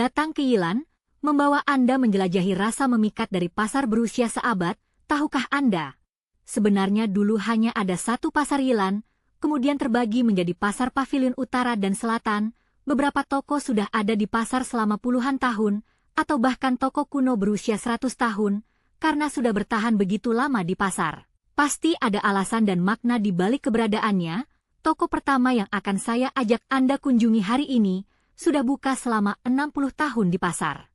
Datang ke Yilan, membawa Anda menjelajahi rasa memikat dari pasar berusia seabad. Tahukah Anda? Sebenarnya dulu hanya ada satu pasar Yilan, kemudian terbagi menjadi pasar Paviliun Utara dan Selatan. Beberapa toko sudah ada di pasar selama puluhan tahun, atau bahkan toko kuno berusia 100 tahun, karena sudah bertahan begitu lama di pasar. Pasti ada alasan dan makna di balik keberadaannya. Toko pertama yang akan saya ajak Anda kunjungi hari ini, sudah buka selama 60 tahun di pasar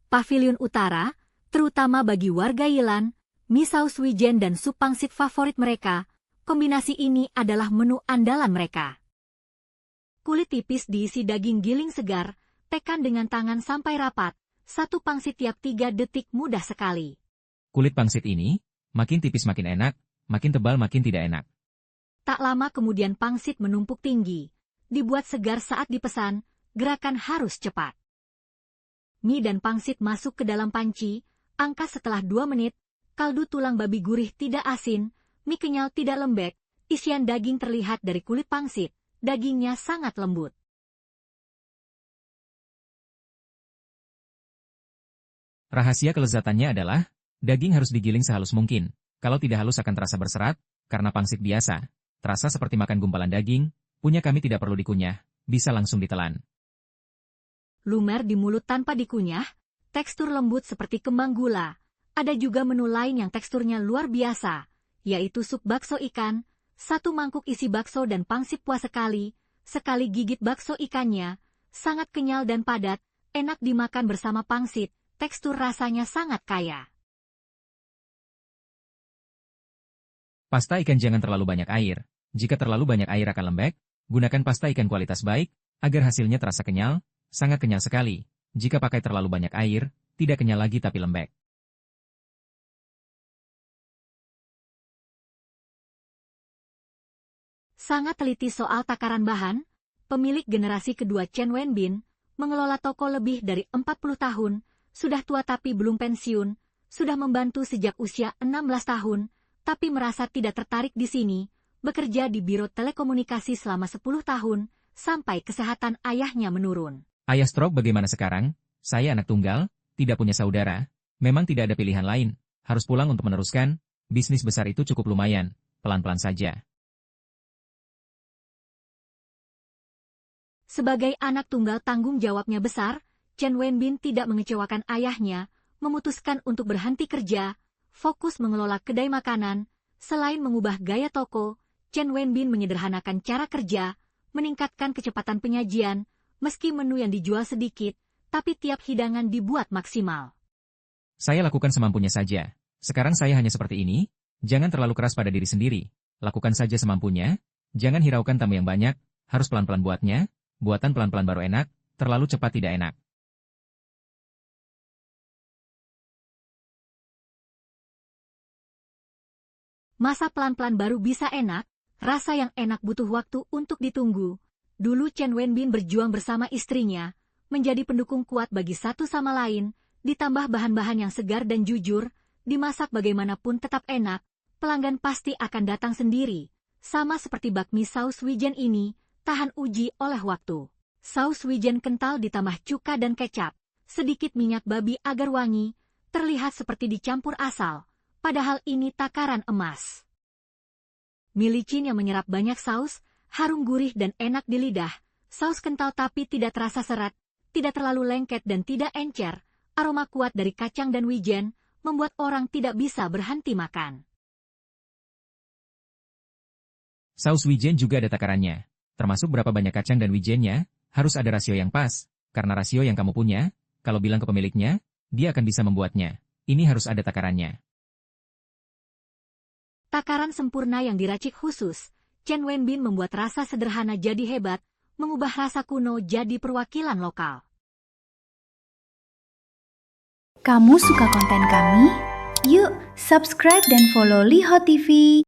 Paviliun Utara, terutama bagi warga Yilan, mie saus wijen dan sup pangsit favorit mereka. Kombinasi ini adalah menu andalan mereka. Kulit tipis diisi daging giling segar, tekan dengan tangan sampai rapat, satu pangsit tiap 3 detik mudah sekali. Kulit pangsit ini, makin tipis makin enak, makin tebal makin tidak enak. Tak lama kemudian pangsit menumpuk tinggi. Dibuat segar saat dipesan, gerakan harus cepat. Mie dan pangsit masuk ke dalam panci, angkat setelah 2 menit, kaldu tulang babi gurih tidak asin, mie kenyal tidak lembek, isian daging terlihat dari kulit pangsit, dagingnya sangat lembut. Rahasia kelezatannya adalah, daging harus digiling sehalus mungkin. Kalau tidak halus akan terasa berserat, karena pangsit biasa. Terasa seperti makan gumpalan daging, punya kami tidak perlu dikunyah, bisa langsung ditelan. Lumer di mulut tanpa dikunyah, tekstur lembut seperti kembang gula. Ada juga menu lain yang teksturnya luar biasa, yaitu sup bakso ikan, satu mangkuk isi bakso dan pangsit puas sekali gigit bakso ikannya, sangat kenyal dan padat, enak dimakan bersama pangsit, tekstur rasanya sangat kaya. Pasta ikan jangan terlalu banyak air. Jika terlalu banyak air akan lembek, gunakan pasta ikan kualitas baik, agar hasilnya terasa kenyal, sangat kenyal sekali. Jika pakai terlalu banyak air, tidak kenyal lagi tapi lembek. Sangat teliti soal takaran bahan, pemilik generasi kedua Chen Wenbin, mengelola toko lebih dari 40 tahun, sudah tua tapi belum pensiun, sudah membantu sejak usia 16 tahun, tapi merasa tidak tertarik di sini, bekerja di biro telekomunikasi selama 10 tahun, sampai kesehatan ayahnya menurun. Ayah stroke bagaimana sekarang? Saya anak tunggal, tidak punya saudara, memang tidak ada pilihan lain, harus pulang untuk meneruskan, bisnis besar itu cukup lumayan, pelan-pelan saja. Sebagai anak tunggal tanggung jawabnya besar, Chen Wenbin tidak mengecewakan ayahnya, memutuskan untuk berhenti kerja, fokus mengelola kedai makanan. Selain mengubah gaya toko, Chen Wenbin menyederhanakan cara kerja, meningkatkan kecepatan penyajian, meski menu yang dijual sedikit, tapi tiap hidangan dibuat maksimal. Saya lakukan semampunya saja. Sekarang saya hanya seperti ini, jangan terlalu keras pada diri sendiri. Lakukan saja semampunya, jangan hiraukan tamu yang banyak, harus pelan-pelan buatnya, buatan pelan-pelan baru enak, terlalu cepat tidak enak. Masa pelan-pelan baru bisa enak, rasa yang enak butuh waktu untuk ditunggu. Dulu Chen Wenbin berjuang bersama istrinya, menjadi pendukung kuat bagi satu sama lain, ditambah bahan-bahan yang segar dan jujur, dimasak bagaimanapun tetap enak, pelanggan pasti akan datang sendiri. Sama seperti bakmi saus wijen ini, tahan uji oleh waktu. Saus wijen kental ditambah cuka dan kecap, sedikit minyak babi agar wangi, terlihat seperti dicampur asal. Padahal ini takaran emas. Mie licin yang menyerap banyak saus, harum gurih dan enak di lidah, saus kental tapi tidak terasa serat, tidak terlalu lengket dan tidak encer, aroma kuat dari kacang dan wijen, membuat orang tidak bisa berhenti makan. Saus wijen juga ada takarannya, termasuk berapa banyak kacang dan wijennya, harus ada rasio yang pas, karena rasio yang kamu punya, kalau bilang ke pemiliknya, dia akan bisa membuatnya. Ini harus ada takarannya. Takaran sempurna yang diracik khusus, Chen Wenbin membuat rasa sederhana jadi hebat, mengubah rasa kuno jadi perwakilan lokal. Kamu suka konten kami? Yuk, subscribe dan follow Liho TV.